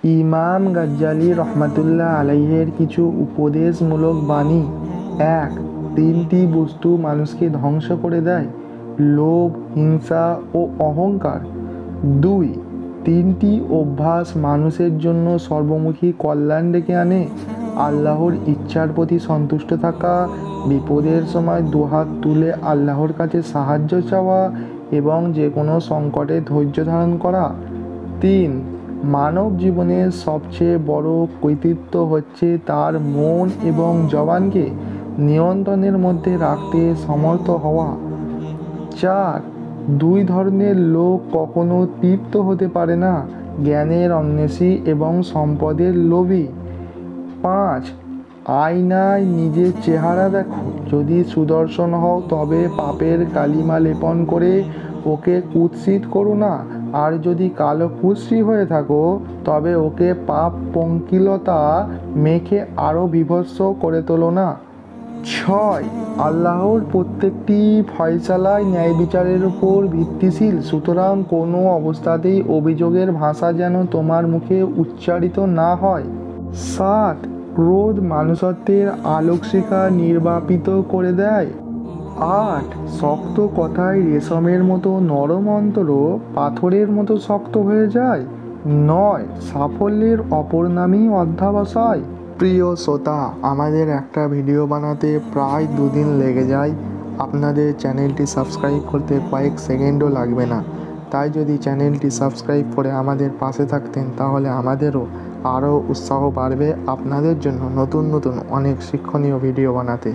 ইমাম গাজ্জালী রহমাতুল্লাহ আলাইহের কিছু উপদেশমূলক বাণী। ১. তিনটি বস্তু মানুষকে ধ্বংস করে দেয়: লোভ, হিংসা ও অহংকার। ২. তিনটি অভ্যাস মানুষের জন্য সর্বমুখী কল্যাণ ডেকে আনে: আল্লাহর ইচ্ছার প্রতি সন্তুষ্ট থাকা, বিপদের সময় দুহাত তুলে আল্লাহর কাছে সাহায্য চাওয়া এবং যে কোনো সংকটে ধৈর্য ধারণ করা। ৩. মানব জীবনের সবচেয়ে বড় কৃতিত্ব হচ্ছে তার মন এবং জবানকে নিয়ন্ত্রণের মধ্যে রাখতে সমর্থ হওয়া। ৪. দুই ধরনের লোক কখনো তৃপ্ত হতে পারে না: জ্ঞানের অন্বেষী এবং সম্পদের লোভী। ৫. আয়নায় নিজের চেহারা দেখো, যদি সুদর্শন হও তবে পাপের কালিমা লেপন করে ওকে কুৎসিত করো না, আর যদি কালো কুৎসি হয়ে থাকো তবে ওকে পাপ পঙ্কিলতা মেখে আরও বিভৎস করে তোলো না। ৬. আল্লাহর প্রত্যেকটি ফয়সালাই ন্যায় বিচারের উপর ভিত্তিশীল, সুতরাং কোনো অবস্থাতেই অভিযোগের ভাষা যেন তোমার মুখে উচ্চারিত না হয়। ৭. ক্রোধ মানুষত্বের আলোকশিখা নির্বাপিত করে দেয়। ৮. শক্ত কথায় রেশমের মতো নরম অন্তরও পাথরের মতো শক্ত হয়ে যায়। ৯. সাফল্যের অপর নামই অধ্যবসায়। প্রিয় শ্রোতা, আমাদের একটা ভিডিও বানাতে প্রায় 2 দিন লেগে যায়। আপনাদের চ্যানেলটি সাবস্ক্রাইব করতে কয়েক সেকেন্ডও লাগবে না। তাই যদি চ্যানেলটি সাবস্ক্রাইব করে আমাদের পাশে থাকতেন তাহলে আমাদেরও আরও উৎসাহ বাড়বে আপনাদের জন্য নতুন নতুন অনেক শিক্ষণীয় ভিডিও বানাতে।